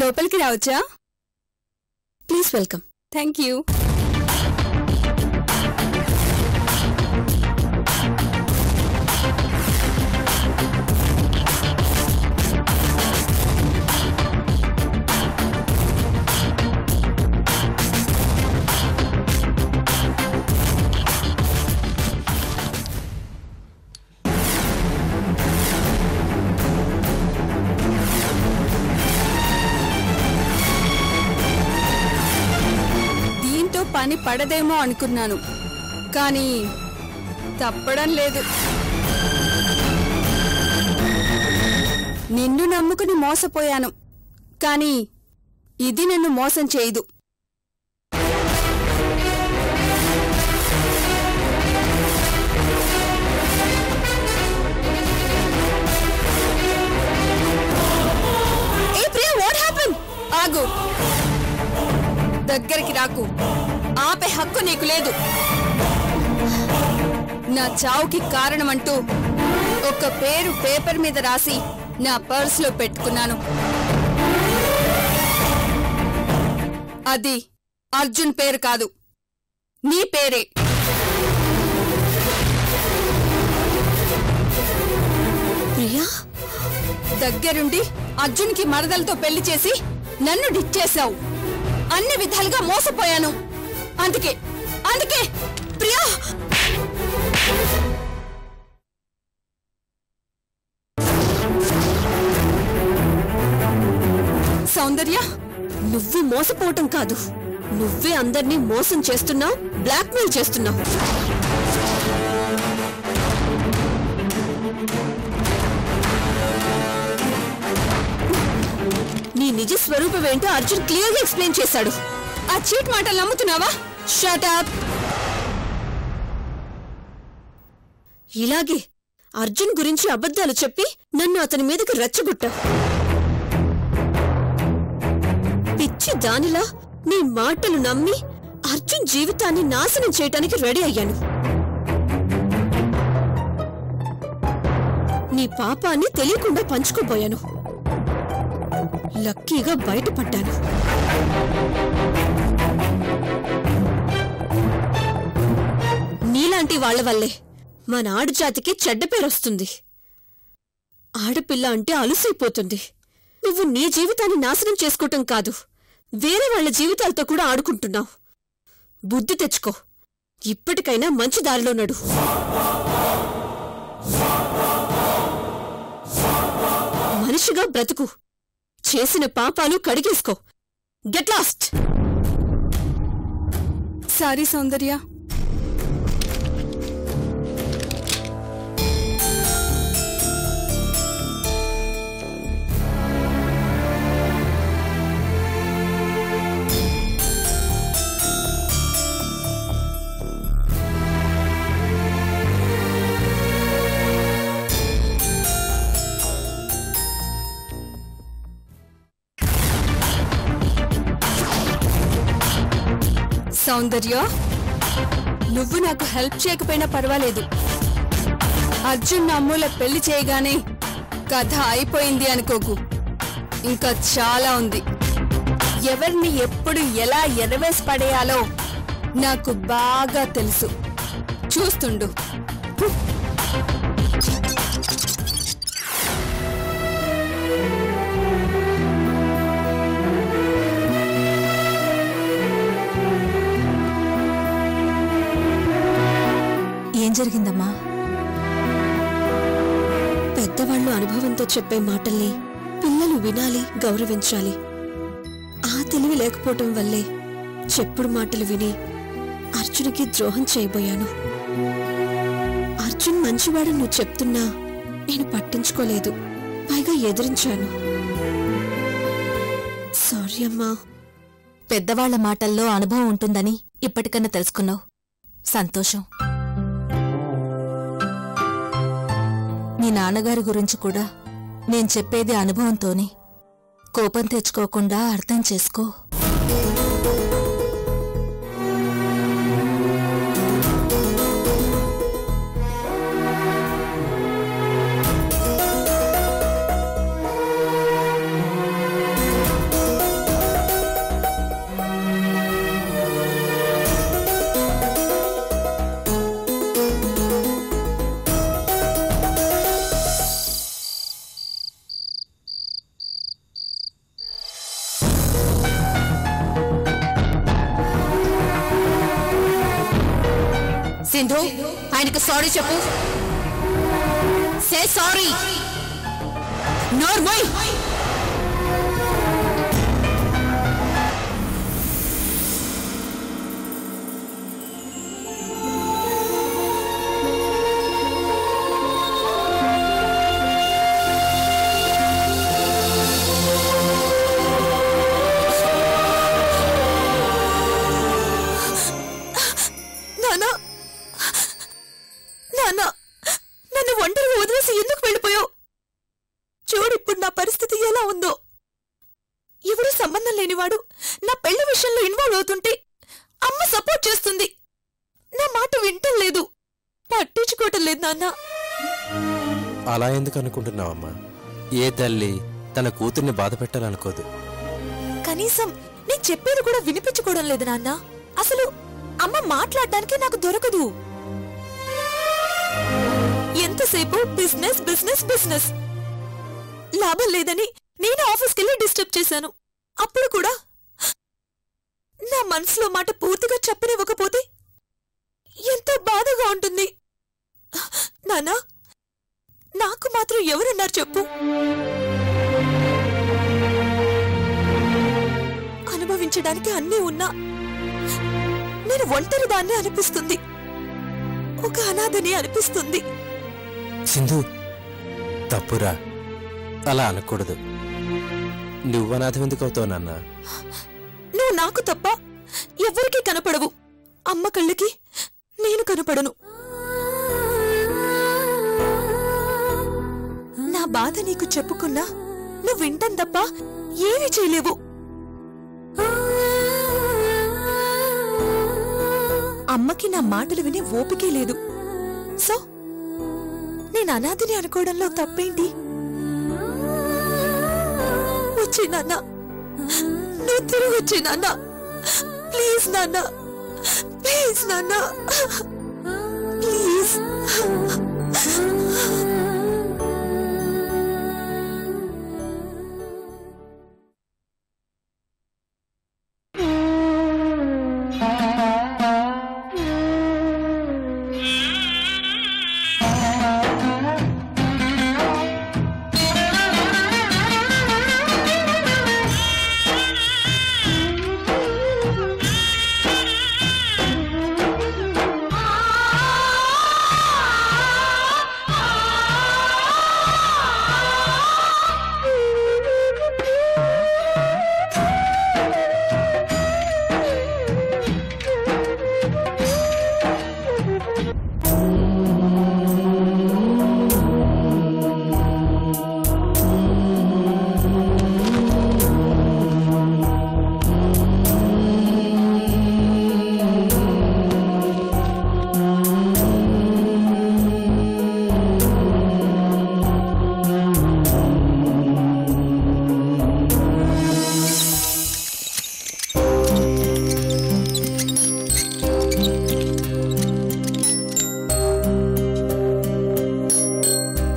లోపలికి రావచ్చా? Please welcome. Thank you. పని పడదేమో అనుకున్నాను, కానీ తప్పడం లేదు. నిన్ను నమ్ముకుని మోసపోయాను, కానీ ఇది నన్ను మోసం చేయదు. ఏ ప్రియా, వాట్ హ్యాపెన్? ఆగు, దగ్గరికి రాకు. ఆపే హక్కు నీకు లేదు. నా చావుకి కారణమంటూ ఒక పేరు పేపర్ మీద రాసి నా పర్సులో పెట్టుకున్నాను. అది అర్జున్ పేరు కాదు, నీ పేరే. ప్రియా, దగ్గరుండి అర్జున్కి మరదలతో పెళ్లి చేసి నన్ను డిచ్చేశావు. అన్ని విధాలుగా మోసపోయాను. అందుకే ప్రియా, సౌందర్య, నువ్వు మోసపోవటం కాదు, నువ్వే అందర్నీ మోసం చేస్తున్నావు, బ్లాక్మెయిల్ చేస్తున్నావు. నీ నిజ స్వరూపమేంటో అర్జున్ క్లియర్గా ఎక్స్ప్లెయిన్ చేశాడు. ఆ చీట్ మాటలు నమ్ముతున్నావా? Shut up. ఇలాగే అర్జున్ గురించి అబద్ధాలు చెప్పి నన్ను అతని మీదకి రెచ్చగొట్టావు. పిచ్చి దానిలా నీ మాటలు నమ్మి అర్జున్ జీవితాన్ని నాశనం చేయటానికి రెడీ అయ్యాను. నీ పాపాన్ని తెలియకుండా పంచుకోబోయాను. లక్కీగా బయటపడ్డాను. నీలాంటి వాళ్ల వల్లే మన ఆడజాతికి చెడ్డ పేరొస్తుంది. ఆడపిల్ల అంటే అలుసైపోతుంది. నువ్వు నీ జీవితాన్ని నాశనం చేసుకోవటం కాదు, వేరే వాళ్ల జీవితాలతో కూడా ఆడుకుంటున్నావు. బుద్ధి తెచ్చుకో, ఇప్పటికైనా మంచి దారిలో నడు. మనిషిగా బ్రతుకు, చేసిన పాపాలు కడిగేసుకో. Get lost. Sorry Soundarya. Soundarya, నువ్వు నాకు హెల్ప్ చేయకపోయినా పర్వాలేదు. అర్జున్ అమ్ముల పెళ్లి చేయగానే కథ అయిపోయింది అనుకోకు. ఇంకా చాలా ఉంది. ఎవరిని ఎప్పుడు ఎలా ఎరవేసి పడేయాలో నాకు బాగా తెలుసు. చూస్తుండు. ఏం జరిగిందమ్మా? పెద్దవాళ్లు అనుభవంతో చెప్పే మాటల్ని పిల్లలు వినాలి, గౌరవించాలి. ఆ తెలివి లేకపోవటం వల్లే చెప్పుడు మాటలు విని అర్జున్కి ద్రోహం చేయబోయాను. అర్జున్ మంచివాడని నువ్వు చెప్తున్నా నేను పట్టించుకోలేదు, పైగా ఎదిరించాను. సారీ అమ్మా. పెద్దవాళ్ల మాటల్లో అనుభవం ఉంటుందని ఇప్పటికన్నా తెలుసుకున్నావు. సంతోషం. నీ నాన్నగారి గురించి కూడా నేను చెప్పేది అనుభవంతోనే. కోపం తెచ్చుకోకుండా అర్థం చేసుకో. సింధు ఆయనకు సారీ చెప్పు. Say sorry. నోర్మై. నన్ను ఒంటరిగా వదిలేసి ఎందుకు వెళ్ళిపోయావు? చూడిప్పుడు నా పరిస్థితి ఎలా ఉందో. ఎవడూ సంబంధం లేనివాడు నా పెళ్లి విషయంలో ఇన్వాల్వ్ అవుతుంటే అమ్మ సపోర్ట్ చేస్తుంది. నా మాట వింటం లేదు, పట్టించుకోవటం లేదు నాన్న. అలా ఎందుకు అనుకుంటున్నావమ్మా? ఏ తల్లి తన కూతుర్ని బాధ పెట్టాలనుకోదు. కనీసం నేను చెప్పేది కూడా వినిపించుకోవడం లేదు నాన్న. అసలు అమ్మ మాట్లాడడానికి నాకు దొరకదు. ఎంతసేపు బిజినెస్ బిజినెస్ బిజినెస్. లాభం లేదని నేను ఆఫీస్కెళ్ళి డిస్టర్బ్ చేశాను. అప్పుడు కూడా నా మనసులో మాట పూర్తిగా చెప్పనివ్వకపోతే ఎంతో బాధగా ఉంటుంది. నాన్నా, నాకు మాత్రం ఎవరన్నారు చెప్పు? అనుభవించడానికి అన్నీ ఉన్నా నేను ఒంటరిదాన్ని అనిపిస్తుంది. ఒక అనాథని అనిపిస్తుంది. సింధు, తప్పురా, అలా అనకూడదు. నువ్వు అనాథం ఎందుకు అవుతావు నాన్న? నువ్వు నాకు తప్ప ఎవరికీ కనపడవు. అమ్మ కళ్ళకి నేను కనపడను. నా బాధ నీకు చెప్పుకున్నా నువ్వు వింటాం తప్ప ఏమీ చేయలేవు. అమ్మకి నా మాటలు వినే ఓపికే లేదు. సో నేను అనాథని అనుకోవడంలో తప్పేంటి? వచ్చే నాన్న, నువ్వు తిరిగి వచ్చే నాన్న. ప్లీజ్ నాన్న, ప్లీజ్ నాన్న, ప్లీజ్.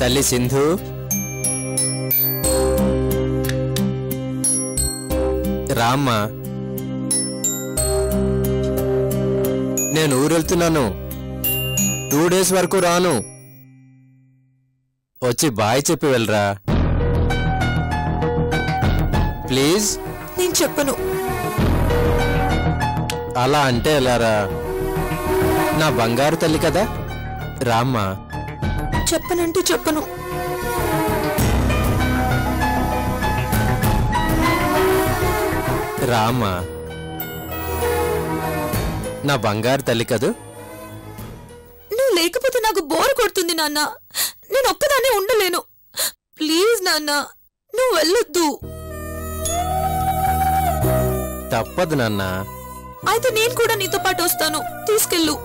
తల్లి సింధు, రామ్మా. నేను ఊరెళ్తున్నాను. 2 days వరకు రాను. వచ్చి బాయ్ చెప్పి వెళ్ళరా ప్లీజ్. నేను చెప్పను. అలా అంటే ఎలారా? నా బంగారు తల్లి కదా, రామ్మా. చెప్పనంటే చెప్పను. రామ్మా, నా బంగారు తల్లి కదూ. నువ్వు లేకపోతే నాకు బోర్ కొడుతుంది నాన్న. నేను ఒక్కదాన్నే ఉండలేను. ప్లీజ్ నాన్న, నువ్వు వెళ్ళొద్దు. తప్పదు నాన్న. అయితే నేను కూడా నీతో పాటు వస్తాను. తీసుకెళ్ళు.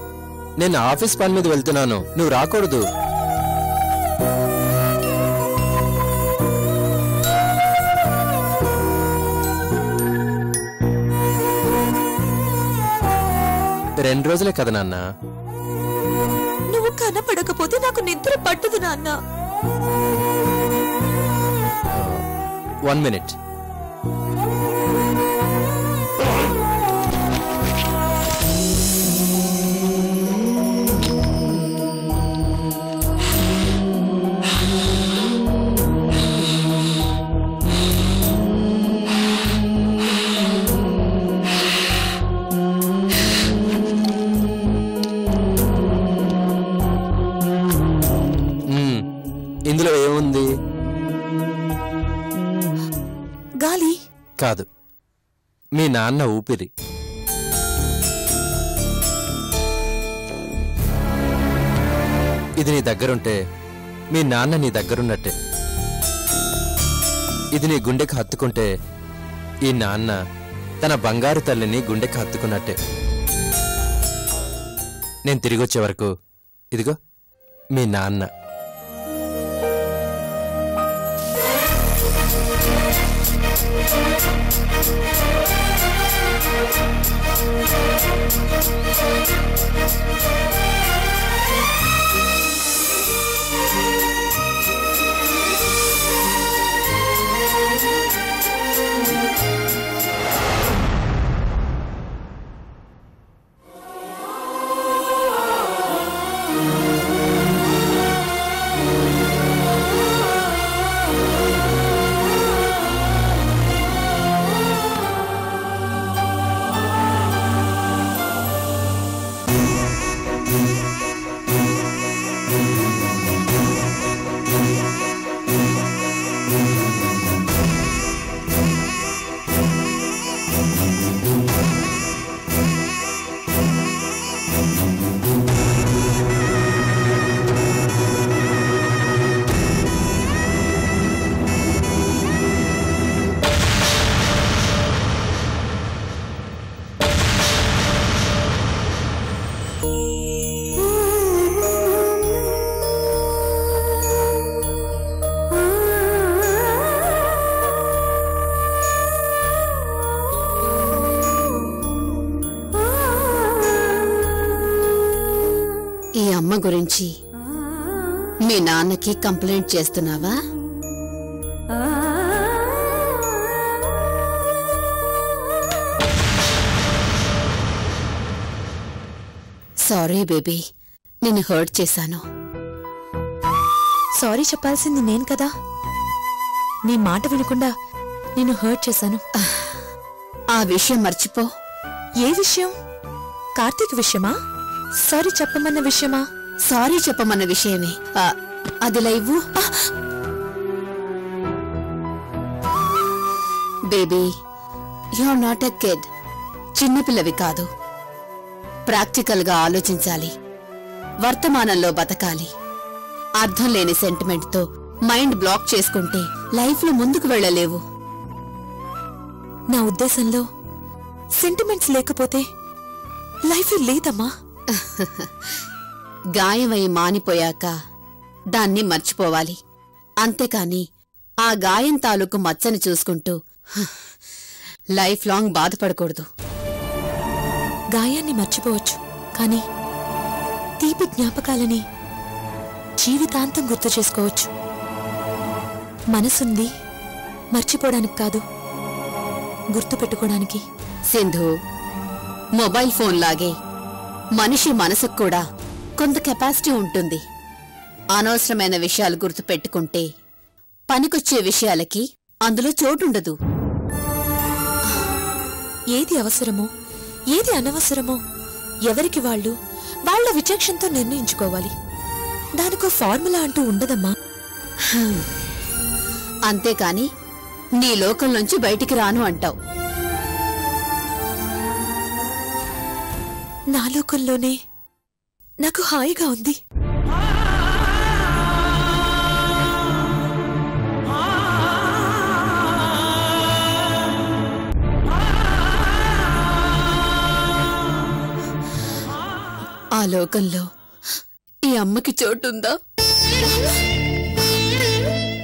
నేను ఆఫీస్ పని మీద వెళ్తున్నాను, నువ్వు రాకూడదు. రెండు రోజులే కదా నాన్న. నువ్వు కనపడకపోతే నాకు నిద్ర పట్టదు నాన్న. 1 minute. గాలి కాదు, మీ నాన్న ఊపిరి. ఇది నీ దగ్గరుంటే మీ నాన్న నీ దగ్గరున్నట్టే. ఇది నీ గుండెకి హత్తుకుంటే ఈ నాన్న తన బంగారు తల్లిని గుండెకి హత్తుకున్నట్టే. నేను తిరిగొచ్చే వరకు ఇదిగో మీ నాన్న. ఈ అమ్మ గురించి మీ నాన్నకి కంప్లైంట్ చేస్తున్నావా? సారీ బేబీ, నిన్ను హర్ట్ చేశాను. సారీ చెప్పాల్సింది నేను కదా. నీ మాట వినకుండా నిన్ను హర్ట్ చేశాను. ఆ విషయం మర్చిపో. ఏ విషయం? కార్తీక్ విషయమా? సారీ చెప్పమన్న విషయమా? సారీ చెప్పమన్న విషయమే. అదిలా ఇవ్వు. Baby, you are not a kid. చిన్నపిల్లవి కాదు. ప్రాక్టికల్ గా ఆలోచించాలి, వర్తమానంలో బతకాలి. అర్థం లేని సెంటిమెంట్ తో మైండ్ బ్లాక్ చేసుకుంటే లైఫ్ లో ముందుకు వెళ్ళలేవు. నా ఉద్దేశంలో సెంటిమెంట్స్ లేకపోతే లైఫ్ లేదమ్మా. గాయమై మానిపోయాక దాన్ని మర్చిపోవాలి. అంతేకాని ఆ గాయం తాలూకు మచ్చని చూసుకుంటూ లైఫ్ లాంగ్ బాధపడకూడదు. గాయాన్ని మర్చిపోవచ్చు, కానీ తీపి జ్ఞాపకాలని జీవితాంతం గుర్తు చేసుకోవచ్చు. మనసుంది మర్చిపోవడానికి కాదు, గుర్తు పెట్టుకోవడానికి. సింధు, మొబైల్ ఫోన్ లాగే మనిషి మనసుకు కూడా కొంత కెపాసిటీ ఉంటుంది. అనవసరమైన విషయాలు గుర్తు పెట్టుకుంటే పనికొచ్చే విషయాలకి అందులో చోటుండదు. ఏది అవసరమో ఏది అనవసరమో ఎవరికి వాళ్ళు వాళ్ల విచక్షణతో నిర్ణయించుకోవాలి. దానికో ఫార్ములా అంటూ ఉండదమ్మా. అంతేకాని నీ లోకం నుంచి బయటికి రాను అంటావు. నా లోకంలోనే నాకు హాయిగా ఉంది. ఆ లోకంలో ఈ అమ్మకి చోటుందా?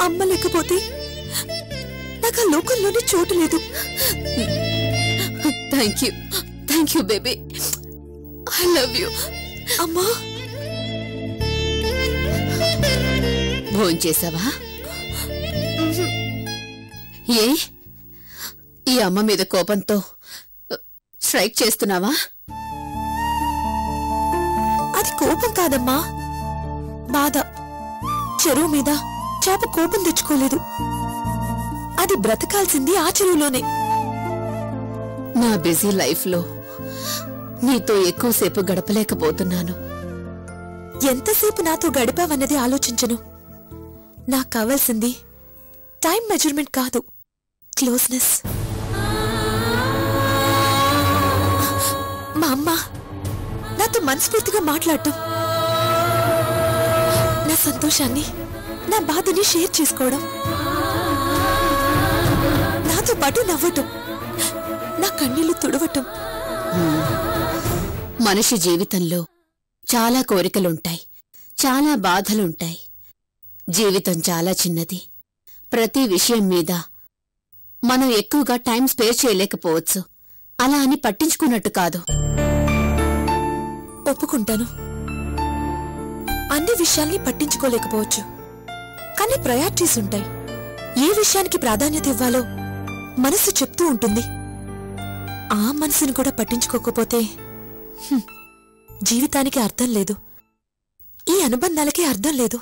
అమ్మ లేకపోతే నాకు ఆ లోకంలోనే చోటు లేదు. Thank you baby. I love you. అమ్మా, భోంచేసావా? ఏ, ఈ అమ్మ మీద కోపంతో స్ట్రైక్ చేస్తున్నావా? అది కోపం కాదమ్మా, బాధ. చెరువు మీద చేప కోపం తెచ్చుకోలేదు. అది బ్రతకాల్సింది ఆ చెరువులోనే. నా బిజీ లైఫ్ లో నీతో ఎక్కువసేపు గడపలేకపోతున్నాను. ఎంతసేపు నాతో గడిపావన్నది ఆలోచించను. నాకు కావాల్సింది టైం మెజర్మెంట్ కాదు, క్లోజ్నెస్. మా అమ్మ నాతో మనస్ఫూర్తిగా మాట్లాడటం, నా సంతోషాన్ని నా బాధని షేర్ చేసుకోవడం, నాతో పాటు నవ్వటం, నా కన్నీళ్లు తుడవటం. మనిషి జీవితంలో చాలా కోరికలుంటాయి, చాలా బాధలుంటాయి. జీవితం చాలా చిన్నది. ప్రతి విషయం మీద మనం ఎక్కువగా టైం స్పేర్ చేయలేకపోవచ్చు. అలా అని పట్టించుకున్నట్టు కాదు. ఒప్పుకుంటాను, అన్ని విషయాల్ని పట్టించుకోలేకపోవచ్చు. కానీ ప్రయారిటీస్ ఉంటాయి. ఏ విషయానికి ప్రాధాన్యత ఇవ్వాలో మనసు చెప్తూ ఉంటుంది. ఆ మనసుని కూడా పట్టించుకోకపోతే జీవితానికి అర్థం లేదు, ఈ అనుబంధాలకి అర్థం లేదు.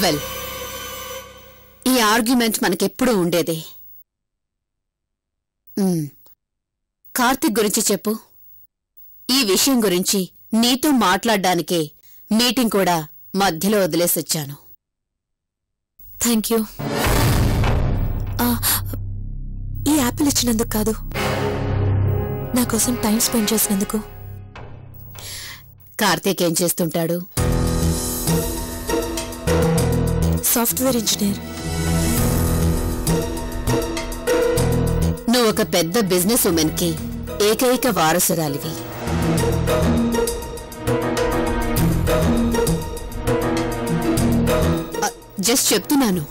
వెల్, ఈ ఆర్గ్యుమెంట్ మనకెప్పుడూ ఉండేదే. కార్తిక్ గురించి చెప్పు. ఈ విషయం గురించి నీతో మాట్లాడ్డానికే మీటింగ్ కూడా మధ్యలో వదిలేసొచ్చాను. Thank you. ఈ యాపిల్ ఇచ్చినందుకు కాదు, నా కోసం టైం స్పెండ్ చేసినందుకు. కార్తీక్ ఏం చేస్తుంటాడు? Software engineer. నువ్వు ఒక పెద్ద బిజినెస్ ఉమెన్ కి ఏకైక వారసురాలివి. జస్ట్ చెప్తున్నాను,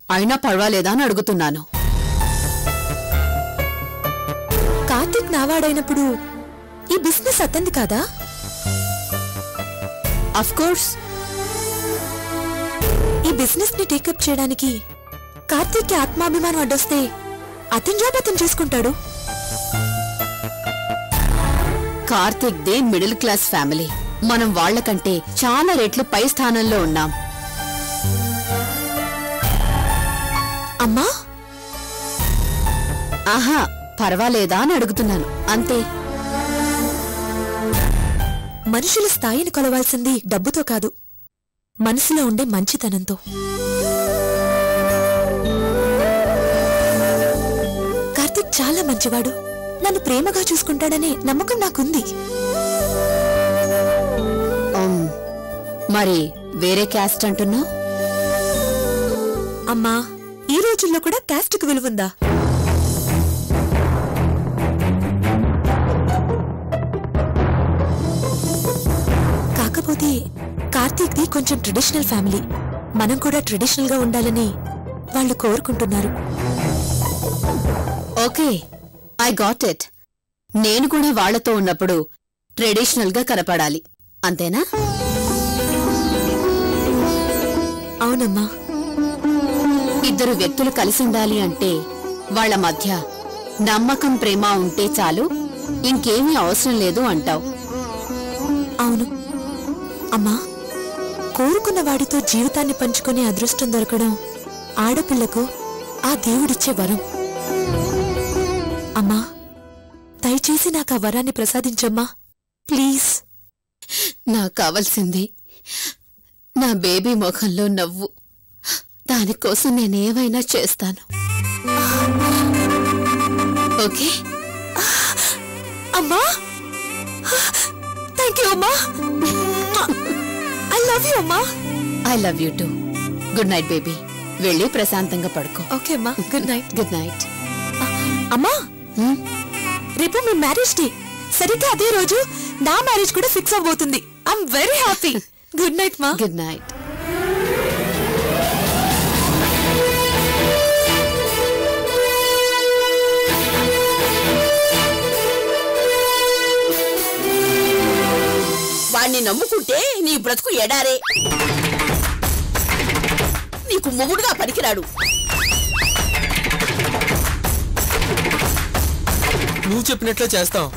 అయినా పర్వాలేదా అని అడుగుతున్నాను. కార్తీక్ నావాడైనప్పుడు ఈ బిజినెస్ అతంది కాదా? Of course. ఈ బిజినెస్ ని టేకప్ చేయడానికి కార్తీక్ కి ఆత్మాభిమానం అడ్డొస్తే అతని జాబ్ అతను చేసుకుంటాడు. Karthik they middle class family. మనం వాళ్లకంటే చాలా రెట్లు పై స్థానంలో ఉన్నాం. అమ్మా, ఆహా, పర్వాలేదా అని అడుగుతున్నాను అంతే. మనుషుల స్థాయిని కొలవాల్సింది డబ్బుతో కాదు, మనసులో ఉండే మంచితనంతో. కార్తీక్ చాలా మంచివాడు, నన్ను ప్రేమగా చూసుకుంటాడనే నమ్మకం నాకుంది. మరి వేరే క్యాస్ట్ అంటున్నావు? అమ్మా, ఈ రోజుల్లో కూడా క్యాస్ట్కు విలువుందా? కాకపోతే కార్తీక్ది కొంచెం ట్రెడిషనల్ ఫ్యామిలీ. మనం కూడా ట్రెడిషనల్ గా ఉండాలని వాళ్ళు కోరుకుంటున్నారు. Okay, I got it. నేను కూడా వాళ్లతో ఉన్నప్పుడు ట్రెడిషనల్ గా కనపడాలి, అంతేనా? అవునమ్మా. ఇద్దరు వ్యక్తులు కలిసి ఉండాలి అంటే వాళ్ల మధ్య నమ్మకం, ప్రేమ ఉంటే చాలు, ఇంకేమీ అవసరం లేదు అంటావు. అవును అమ్మా, కోరుకున్న వాడితో జీవితాన్ని పంచుకునే అదృష్టం దొరకడం ఆడపిల్లకు ఆ దేవుడిచ్చే వరం. అమ్మా, దయచేసి నాకు ఆ వరాన్ని ప్రసాదించమ్మా, ప్లీజ్. నాకు కావలసింది నా బేబీ ముఖంలో నవ్వు. దానికోసం నేనేమైనా చేస్తాను. ఓకే అమ్మా? థ్యాంక్ యూ అమ్మా. ఐ లవ్ యూ అమ్మా. I love you to. Good night baby. వెళ్ళి ప్రశాంతంగా పడుకో. ఓకే అమ్మా, గుడ్ నైట్. Good night. అమ్మా, రేపు మీ మ్యారేజ్ డే. సరిగ్గా అదే రోజు నా మ్యారేజ్ కూడా ఫిక్స్ అవబోతుంది. I'm very happy. Good night మా. Good night. వాణ్ణి నమ్ముకుంటే నీ బ్రతుకు ఎడారే. నీకు మొగుడుగా పనికిరాడు. నువ్వు చెప్పినట్లే చేస్తాం.